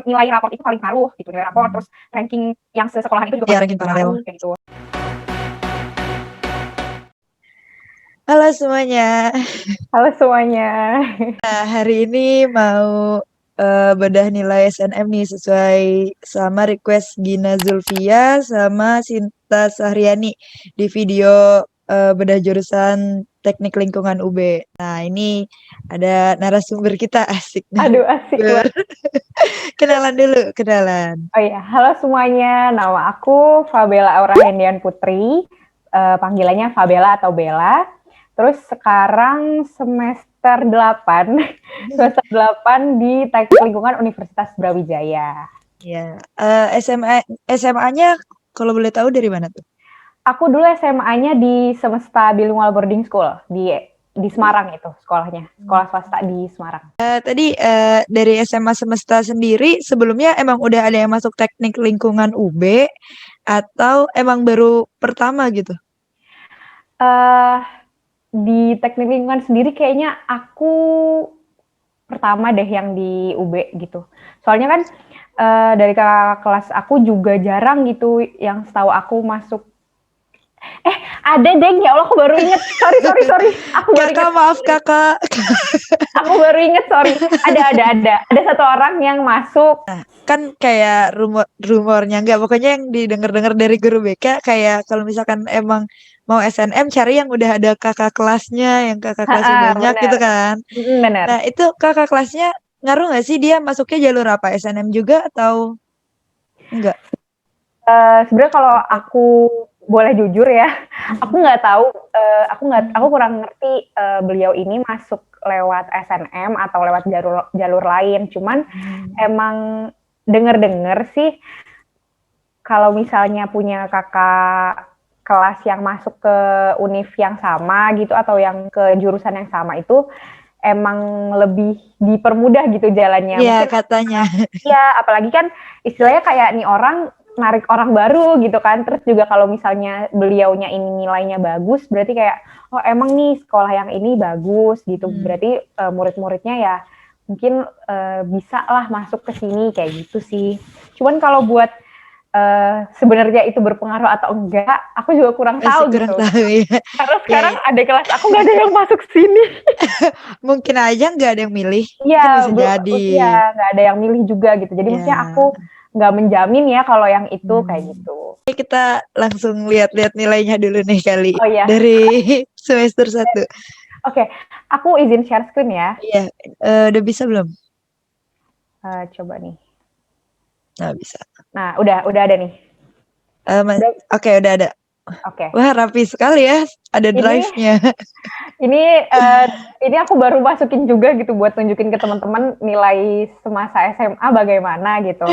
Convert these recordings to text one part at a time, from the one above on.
nilai raport itu paling paruh gitu, nilai raport, terus ranking yang sesekolahan itu juga Ya, paling ranking paruh paralel. kayak gitu. Halo semuanya. Halo semuanya. Nah, hari ini mau bedah nilai SNM nih sesuai sama request Gina Zulfia sama Sinta Sahriani di video bedah jurusan Teknik Lingkungan UB. Nah, ini ada narasumber kita asik Aduh, asik narasumber. banget. Kenalan dulu, kenalan. Oh iya, halo semuanya. Nama aku Fabela Aurahendian Putri. Panggilannya Fabela atau Bella. Terus sekarang semester 8, semester 8 di Teknik Lingkungan Universitas Brawijaya. Ya, SMA-nya kalau boleh tahu dari mana tuh? Aku dulu SMA-nya di Semesta Bilingual Boarding School di Semarang itu sekolahnya, sekolah swasta di Semarang. Tadi dari SMA Semesta sendiri sebelumnya emang udah ada yang masuk teknik lingkungan UB atau emang baru pertama gitu? Eh di teknik lingkungan sendiri kayaknya aku pertama deh yang di UB gitu. Soalnya kan dari kakak kelas aku juga jarang gitu yang setahu aku masuk. Ada deh, ya Allah aku baru inget. Sorry. Aku baru inget. Kakak maaf kakak. Aku baru inget, sorry. Ada. Ada satu orang yang masuk. Kan kayak rumornya nggak, pokoknya yang didengar-dengar dari guru BK kayak kalau misalkan emang mau SNM cari yang udah ada kakak kelasnya, yang kakak kelasnya banyak gitu Bener. kan. Bener. Nah itu kakak kelasnya ngaruh nggak sih dia masuknya jalur apa, SNM juga atau enggak? Sebenarnya kalau aku boleh jujur ya, aku nggak tahu, aku kurang ngerti beliau ini masuk lewat SNM atau lewat jalur lain. Cuman emang denger sih kalau misalnya punya kakak kelas yang masuk ke univ yang sama gitu atau yang ke jurusan yang sama itu emang lebih dipermudah gitu jalannya. Iya Mungkin katanya. ya, apalagi kan istilahnya kayak nih orang narik orang baru gitu kan. Terus juga kalau misalnya beliaunya ini nilainya bagus, berarti kayak oh emang nih sekolah yang ini bagus gitu. Berarti murid-muridnya ya mungkin bisa lah masuk ke sini kayak gitu sih. Cuman kalau buat sebenarnya itu berpengaruh atau enggak, aku juga kurang Masih tahu kurang gitu. tahu ya. Karena Ya, sekarang ya. adik kelas aku nggak ada yang masuk sini. Mungkin aja nggak ada yang milih. Iya, Mungkin bisa jadi. iya, nggak ada yang milih juga gitu. Jadi maksudnya aku Ya. nggak menjamin ya kalau yang itu kayak gitu. Oke, kita langsung lihat-lihat nilainya dulu nih kali. Oh iya, Dari semester 1. oke. Aku izin share screen ya. Iya, udah bisa belum? Coba nih. Nggak bisa. Nah, udah ada nih. Udah, Oke, udah ada. oke. Wah, rapi sekali ya. Ada Ini drive-nya. ini ini aku baru masukin juga gitu buat tunjukin ke teman-teman nilai semasa SMA bagaimana gitu.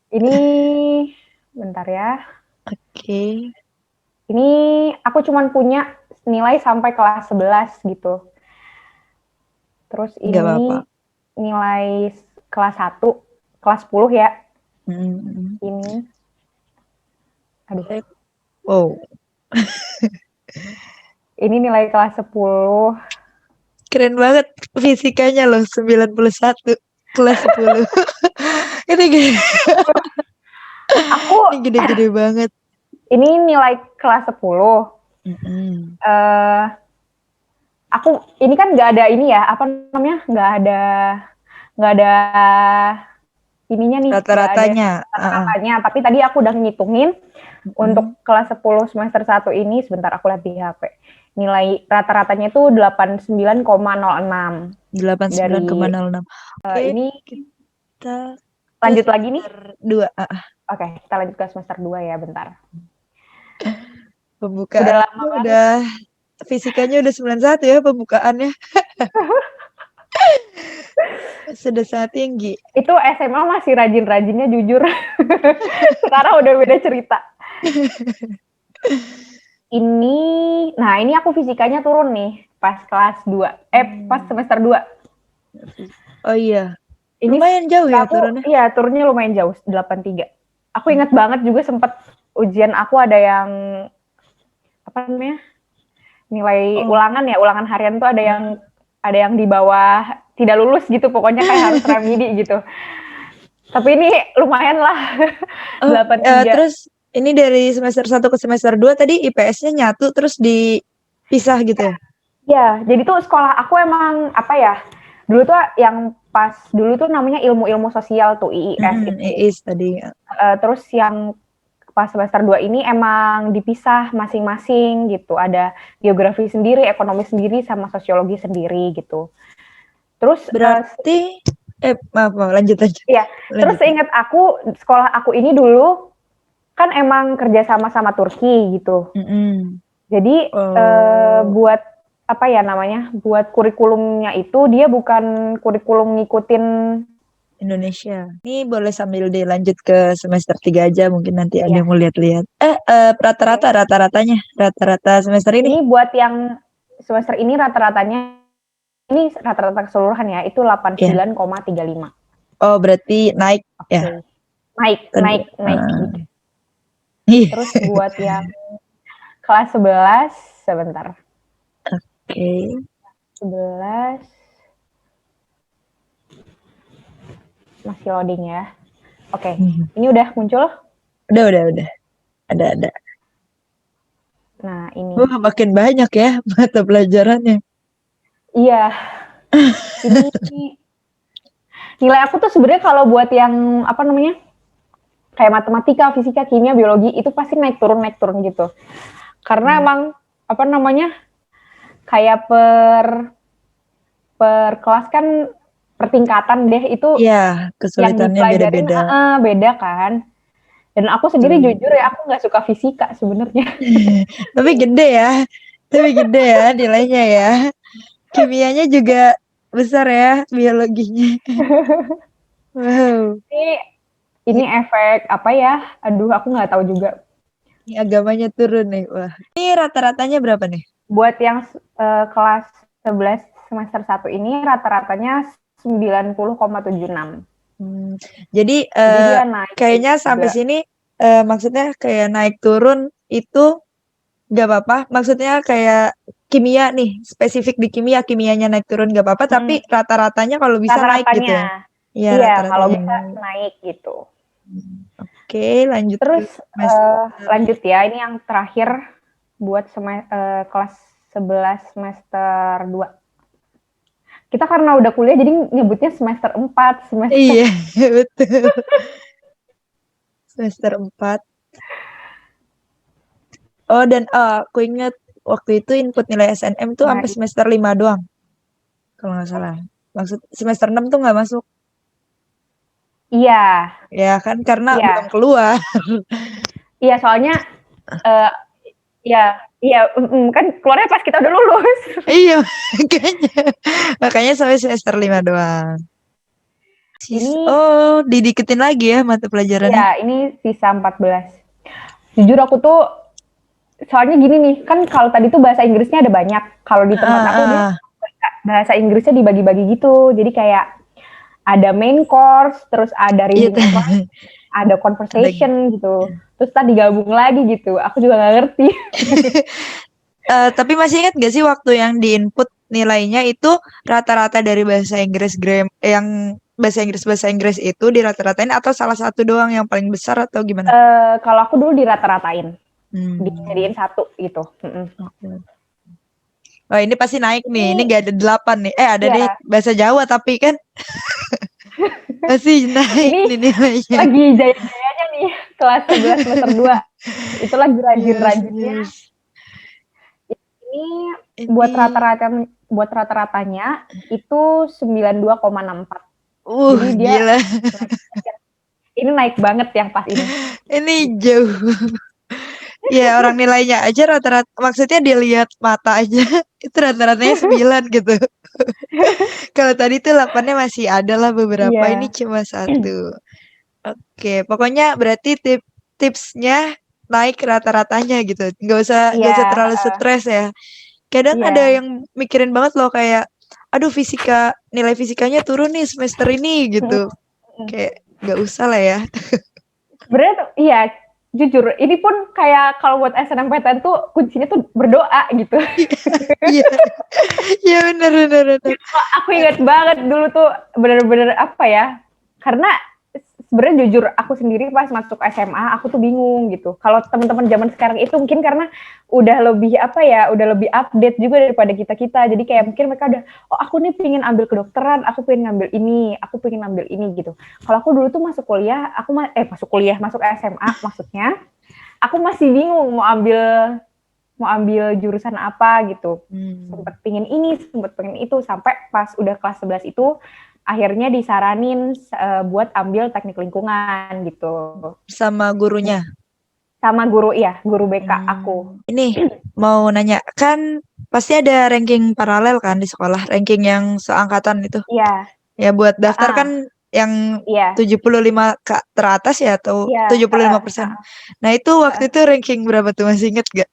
Ini bentar ya. Oke, Ini aku cuman punya nilai sampai kelas 11 gitu. Terus nggak apa-apa. ini nilai kelas 1, kelas 10 ya. Hmm. Ini. Aduh. Wow, Ini nilai kelas 10. keren banget fisikanya loh, 91 kelas 10. Ini gede, Aku ini gede-gede banget. ini nilai kelas 10. Mm-mm. Eh aku ini kan nggak ada ini ya, apa namanya? Nggak ada ininya nih, nggak ada Rata-ratanya. rata-ratanya. Tapi tadi aku udah ngitungin Mm. untuk kelas 10 semester 1 ini, sebentar aku lihat di HP. Nilai rata-ratanya itu 89,06 dari 89,06. Oke, ini. kita ke Lanjut lagi nih. semester 2. Oke, kita lanjut ke semester 2 ya, bentar. Udah Pembukaan lama banget. udah fisikanya udah 91 ya pembukaannya. Sudah sangat tinggi. Itu SMA masih rajin-rajinnya jujur. Sekarang udah beda cerita. Ini aku fisikanya turun nih pas kelas 2. Pas semester 2. Oh iya, Ini lumayan jauh ya aku, turunnya. iya turunnya lumayan jauh, 83. Aku ingat banget juga sempet ujian aku ada yang, apa namanya, nilai ulangan ya, ulangan harian tuh ada yang di bawah tidak lulus gitu, pokoknya kayak harus remedi gitu. Tapi ini lumayan lah. Oh, 83. terus ini dari semester 1 ke semester 2 tadi IPS-nya nyatu terus dipisah gitu ya? Ya, jadi tuh sekolah aku emang apa ya? Dulu tuh yang pas dulu tuh namanya ilmu-ilmu sosial tuh IIS itu. IIS tadi. Terus yang pas semester 2 ini emang dipisah masing-masing gitu. Ada geografi sendiri, ekonomi sendiri, sama sosiologi sendiri gitu. Terus Berarti maaf, lanjut aja. iya, terus Lanjut. seingat aku sekolah aku ini dulu kan emang kerja sama Turki gitu. Jadi Oh, buat apa ya namanya? Buat kurikulumnya itu dia bukan kurikulum ngikutin. Indonesia. Ini boleh sambil dilanjut ke semester 3 aja, mungkin nanti ada Ya. yang mau lihat-lihat. Rata-ratanya, rata-rata semester ini. Ini buat yang semester ini rata-ratanya ini rata-rata keseluruhan ya itu Ya. 89,35. Oh, berarti naik ya. Oke. Naik dikit. Ih, Terus buat yang kelas 11 sebentar. Oke. 11 masih loading ya. Oke. Ini udah muncul? Udah. Ada. Nah, ini. Wah, makin banyak ya mata pelajarannya. Iya. Ini nilai aku tuh sebenarnya kalau buat yang apa namanya? Kayak matematika, fisika, kimia, biologi itu pasti naik turun gitu. Karena emang apa namanya? Kayak per kelas kan pertingkatan deh itu Iya, yang kesulitannya dipelajarin beda-beda. beda kan. Dan aku sendiri Tuh. jujur ya aku nggak suka fisika sebenarnya. Tapi gede ya. Tapi gede ya nilainya ya. Kimianya juga besar ya, biologinya. Wow. Ini efek apa ya? Aduh, aku nggak tahu juga. Ini agamanya turun nih. Wah. Ini rata-ratanya berapa nih? Buat yang kelas 11 semester 1 ini rata-ratanya 90,76. Jadi Jadi dia naik kayaknya sampai juga. sini maksudnya kayak naik turun itu gak apa-apa. Maksudnya kayak kimia nih, spesifik di kimianya naik turun gak apa-apa, tapi rata-ratanya kalau bisa naik gitu ya. Rata-ratanya. Iya, Iya, kalau rata-ratanya bisa naik. naik gitu. Oke, lanjut ke Terus semester. lanjut ya, ini yang terakhir buat kelas 11 semester 2. Kita karena udah kuliah jadi nyebutnya semester 4, semester. Iya, betul. Semester 4. Oh, dan aku ingat waktu itu input nilai SNM tuh sampai semester 5 doang. Kalau nggak salah. Maksud semester 6 tuh nggak masuk. Iya. Ya kan karena belum Iya. keluar. Iya, soalnya kan keluarnya pas kita udah lulus. Iya, makanya sampai semester 5 doang. Ini Didiketin lagi ya mata pelajarannya. ya, ini sisa 14. Jujur aku tuh soalnya gini nih, kan kalau tadi tuh bahasa Inggrisnya ada banyak. Kalau di tempat aku dulu bahasa Inggrisnya dibagi-bagi gitu. Jadi kayak ada main course, terus ada reading and writing, ada conversation gitu. Terus tadi digabung lagi gitu. Aku juga nggak ngerti. Tapi masih ingat gak sih waktu yang di input nilainya itu rata-rata dari bahasa Inggris yang bahasa Inggris itu dirata-ratain atau salah satu doang yang paling besar atau gimana? Kalau aku dulu dirata-ratain, dijadiin satu gitu. Oh, ini pasti naik nih. Ini gak ada 8 nih. Ada deh bahasa Jawa tapi kan pasti naik ini nih nilainya. Lagi jaya-jayanya nih kelas 11 semester 2. Itu lagi rajin-rajinnya. Ini buat rata-ratanya itu 92,64. Jadi dia gila. ini naik banget yang pas ini. Ini jauh. Ya orang nilainya aja rata-rata, maksudnya dilihat mata aja itu rata-ratanya 9 gitu. Kalau tadi tuh 8-nya masih ada lah beberapa, ini cuma 1. Oke, pokoknya berarti tipsnya naik rata-ratanya gitu. Nggak usah terlalu stres ya. Kadang ada yang mikirin banget loh kayak, aduh nilai fisikanya turun nih semester ini gitu. Kayak nggak usah lah ya. Sebenarnya tuh, iya, jujur, ini pun kayak kalau buat SNMPTN tuh kuncinya tuh berdoa gitu. Iya benar. Aku ingat banget dulu tuh bener-bener apa ya, karena sebenarnya jujur aku sendiri pas masuk SMA aku tuh bingung gitu. Kalau teman-teman zaman sekarang itu mungkin karena udah lebih apa ya, udah lebih update juga daripada kita-kita. Jadi kayak mungkin mereka udah, oh aku nih pengen ambil kedokteran, aku pengen ngambil ini, aku pengen ngambil ini gitu. Kalau aku dulu tuh masuk kuliah, masuk SMA maksudnya, aku masih bingung mau ambil jurusan apa gitu. Sempet pengen ini, sempet pengen itu, sampai pas udah kelas 11 itu akhirnya disaranin buat ambil teknik lingkungan gitu. Sama gurunya. Sama guru BK aku. Ini mau nanya, kan pasti ada ranking paralel kan di sekolah, ranking yang seangkatan itu. Iya. Ya buat daftar kan yang Iya. 75 ke teratas ya atau Iya. 75%. Nah itu waktu itu ranking berapa tuh, masih inget gak?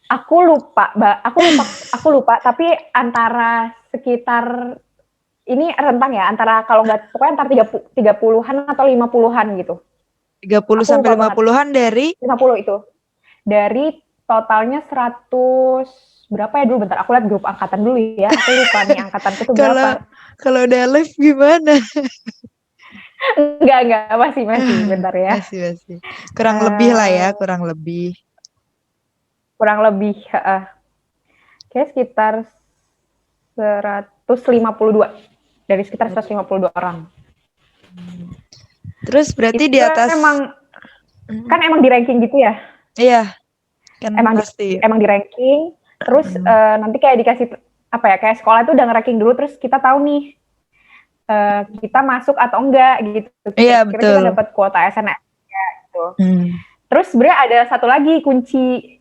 Aku lupa, aku lupa, tapi antara sekitar ini rentang ya, antara kalau nggak pokoknya antara 30-an atau 50-an gitu. 30 Aku sampai lupa banget. 50-an dari 50 itu. Dari totalnya 100 berapa ya dulu, bentar aku lihat grup angkatan dulu ya. Aku lupa nih angkatanku tuh berapa. kalau udah live gimana? Enggak, masih bentar ya. Masih. Kurang lebih lah ya, kurang lebih. Kurang lebih kayak sekitar 152. Dari sekitar 152 orang. Terus berarti Itu di atas kan emang di ranking gitu ya? Iya, kan Emang pasti. emang di ranking. Terus nanti kayak dikasih apa ya? Kayak sekolah itu udah nge-ranking dulu, terus kita tahu nih kita masuk atau enggak gitu. Iya, Kira-kira betul. kita dapat kuota SNM gitu. Terus sebenarnya ada satu lagi kunci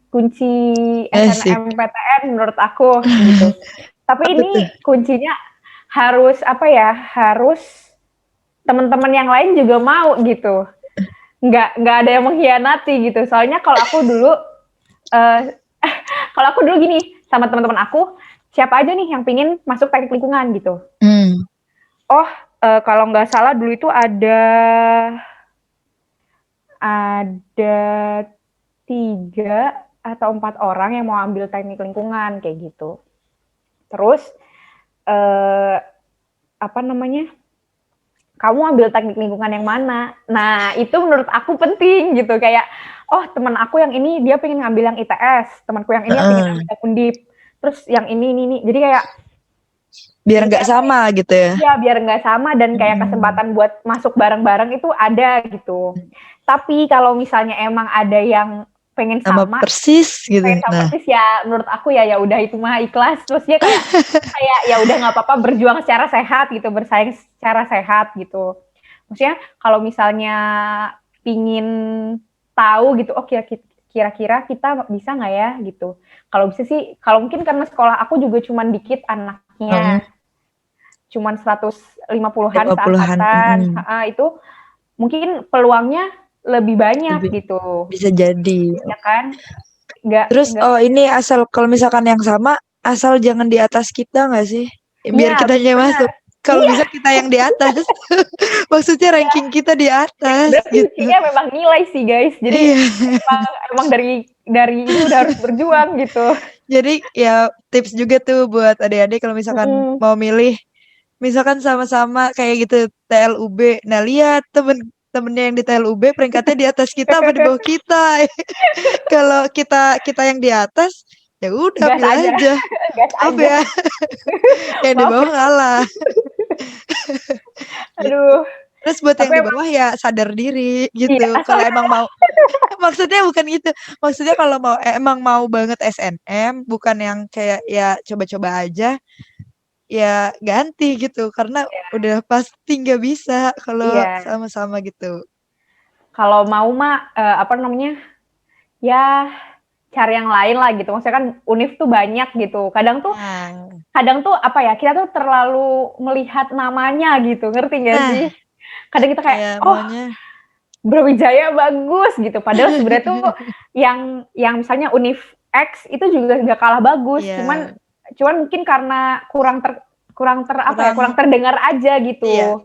SNMPTN menurut aku gitu. Tapi Apa ini tuh? kuncinya harus apa ya? Harus teman-teman yang lain juga mau gitu. Nggak ada yang mengkhianati gitu. Soalnya kalau aku dulu gini sama teman-teman aku, siapa aja nih yang pingin masuk teknik lingkungan gitu. Oh, kalau nggak salah dulu itu ada 3 atau 4 orang yang mau ambil teknik lingkungan kayak gitu. Terus apa namanya? Kamu ambil teknik lingkungan yang mana? Nah, itu menurut aku penting gitu. Kayak, oh teman aku yang ini dia pengen ngambil yang ITS, temanku yang ini yang pengen ambil yang Undip. Terus yang ini. Jadi kayak biar nggak sama gitu ya. Iya, biar nggak sama dan kayak kesempatan buat masuk bareng-bareng itu ada gitu. Tapi kalau misalnya emang ada yang pengen sama persis gitu. persis ya menurut aku ya udah itu mah ikhlas. Terus dia kayak ya udah nggak apa-apa, berjuang secara sehat gitu, bersaing secara sehat gitu. Maksudnya kalau misalnya pingin tahu gitu, oh kira-kira kita bisa nggak ya gitu. Kalau bisa sih, kalau mungkin karena sekolah aku juga cuman dikit anaknya. Cuman 150-an seangkatan, itu mungkin peluangnya lebih banyak gitu. Bisa jadi. Ya kan? Terus ini kalau misalkan yang sama, asal jangan di atas kita nggak sih? Biar ya, kitanya masuk. Kalau bisa kita yang di atas. Maksudnya ranking kita di atas. Berarti gitu. kuncinya memang nilai sih guys. Jadi emang dari ini udah harus berjuang gitu. Jadi ya tips juga tuh buat adik-adik kalau misalkan mau milih, misalkan sama-sama kayak gitu TLUB. Nah lihat temennya yang di TLUB peringkatnya di atas kita apa di bawah kita. Kalau kita yang di atas, ya udah Gas pilih aja. Gas Maaf aja. ya. Yang di bawah ngalah. Aduh. Terus buat yang di bawah ya sadar diri gitu. Iya. Kalau emang mau, maksudnya bukan gitu. Maksudnya kalau emang mau banget SNM, bukan yang kayak ya coba-coba aja, ya ganti gitu. Karena udah pasti nggak bisa kalau sama-sama gitu. Kalau mau mah apa namanya? Ya cari yang lain lah gitu. Maksudnya kan univ tuh banyak gitu. Kadang tuh apa ya, kita tuh terlalu melihat namanya gitu. Ngerti gak sih? Kadang kita kayak Brawijaya bagus gitu. Padahal sebenarnya tuh yang misalnya univ X itu juga gak kalah bagus. Cuman mungkin karena kurang terdengar aja gitu.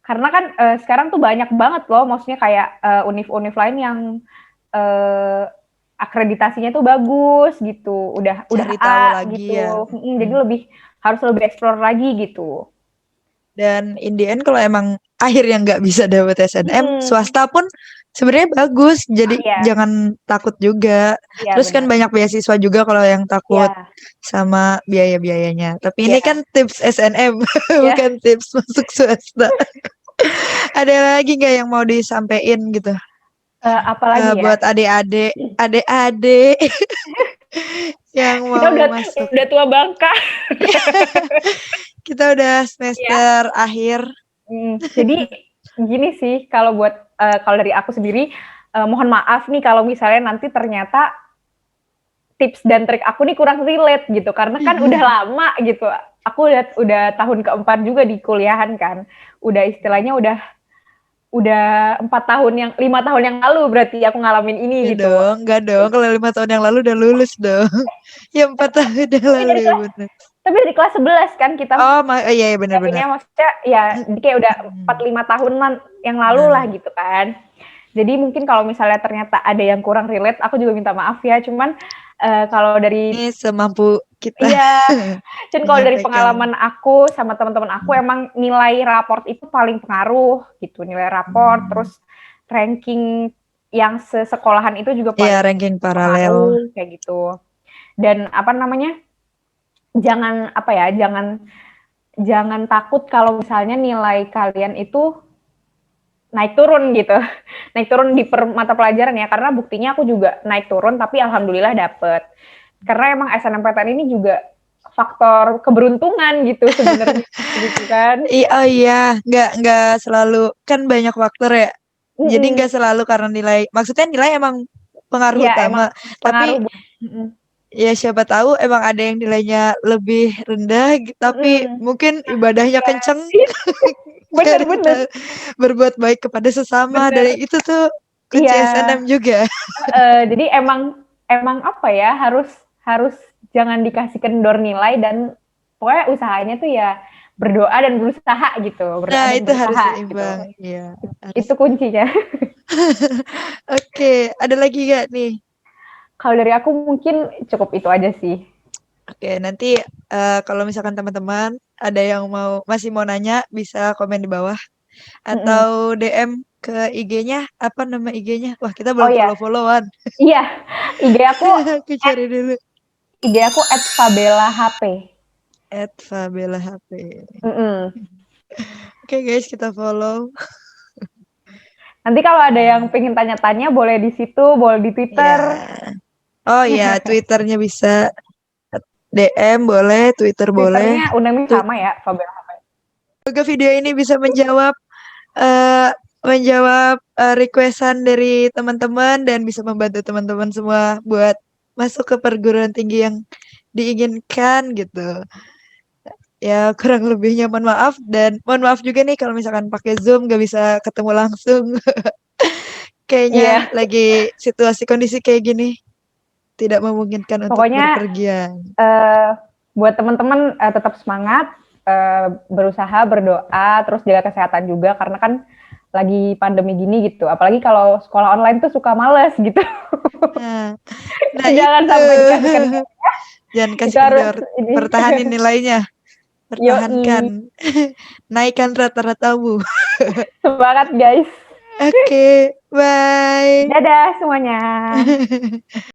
Karena kan sekarang tuh banyak banget loh, maksudnya kayak univ-univ lain yang akreditasinya tuh bagus gitu, udah A gitu. Jadi harus lebih explore lagi gitu. Dan in the end kalau emang akhirnya nggak bisa dapet SNM, Mhm. swasta pun sebenarnya bagus. Jadi Iya jangan takut juga. iya Terus kan benar. banyak beasiswa juga kalau yang takut Iya sama biaya-biayanya. Tapi ini iya kan tips SNM, iya, bukan tips masuk swasta. Ada lagi nggak yang mau disampaikan gitu? apalagi ya? Buat adik-adik yang Kita mau udah masuk. tua bangka. Kita udah Iya. semester akhir. Jadi gini sih kalau dari aku sendiri, mohon maaf nih kalau misalnya nanti ternyata tips dan trik aku nih kurang relate gitu, karena kan udah lama gitu. Aku udah tahun keempat juga di kuliahan kan. Udah istilahnya udah 4 tahun 5 tahun yang lalu berarti aku ngalamin ini gitu. Enggak dong. Kalau 5 tahun yang lalu udah lulus dong. Ya 4 tahun yang Tapi lalu dari ya kelas bener. tapi dari kelas 11 kan kita Oh, iya iya benar-benar. nyiapinnya, maksudnya ya kayak udah 4-5 tahunan yang lalu lah Nah, gitu kan. Jadi mungkin kalau misalnya ternyata ada yang kurang relate, aku juga minta maaf ya. Cuman kalau dari ini semampu kita iya, dan kalau dari menyampaikan. pengalaman aku sama teman-teman aku emang nilai raport itu paling pengaruh gitu. Nilai raport, terus ranking yang sesekolahan itu juga Iya, paling ranking paralel. pengaruh kayak gitu. Dan apa namanya? Jangan apa ya? Jangan takut kalau misalnya nilai kalian itu naik turun gitu. Naik turun di mata pelajaran ya, karena buktinya aku juga naik turun tapi alhamdulillah dapet. Karena emang SNMPTN ini juga faktor keberuntungan gitu sebenarnya gitu kan. Oh iya, nggak selalu kan banyak faktor ya. Jadi nggak selalu karena nilai. Maksudnya nilai emang pengaruh Iya emang utama. pengaruh. Tapi ya siapa tahu emang ada yang nilainya lebih rendah, tapi mungkin ibadahnya Ya, kenceng. Jadi bener-bener, berbuat baik kepada sesama bener. dari itu tuh kunci Iya, SNM juga. jadi emang emang apa ya, harus harus jangan dikasih kendor nilai, dan pokoknya usahanya tuh ya berdoa dan berusaha gitu, berdoa Nah, dan itu harus berusaha gitu. seimbang. Iya, harus. Itu kuncinya. Oke, ada lagi gak nih? Kalau dari aku mungkin cukup itu aja sih. Oke, nanti kalau misalkan teman-teman ada yang masih mau nanya, bisa komen di bawah Mm-mm. atau DM ke IG-nya. Apa nama IG-nya? Wah, kita Oh belum ya, follow-followan. iya, IG aku Aku cari dulu. @fabelahp. @fabela HP. Mm-mm. Oke guys, kita follow. Nanti kalau ada yang pengen tanya-tanya boleh di situ, boleh di Twitter. Ya. Oh ya, Twitternya bisa DM boleh, Twitter boleh. Twitternya Unemi Tuh, sama ya, Fabel. semoga video ini bisa eh menjawab requestan dari teman-teman dan bisa membantu teman-teman semua buat masuk ke perguruan tinggi yang diinginkan gitu. Ya kurang lebihnya mohon maaf dan mohon maaf juga nih kalau misalkan pakai Zoom gak bisa ketemu langsung. Kayaknya Iya, lagi situasi kondisi kayak gini tidak memungkinkan untuk pokoknya berpergian. uh, buat teman-teman tetap semangat, berusaha, berdoa, terus jaga kesehatan juga karena kan lagi pandemi gini gitu. Apalagi kalau sekolah online tuh suka males gitu. Nah, nah Jangan itu. sampai dikasih kendor. Jangan Itu kasih harus kendor. ini. Pertahanin nilainya. Yoi, Pertahankan. Naikkan rata-ratamu. semangat guys. Oke, bye. Dadah semuanya.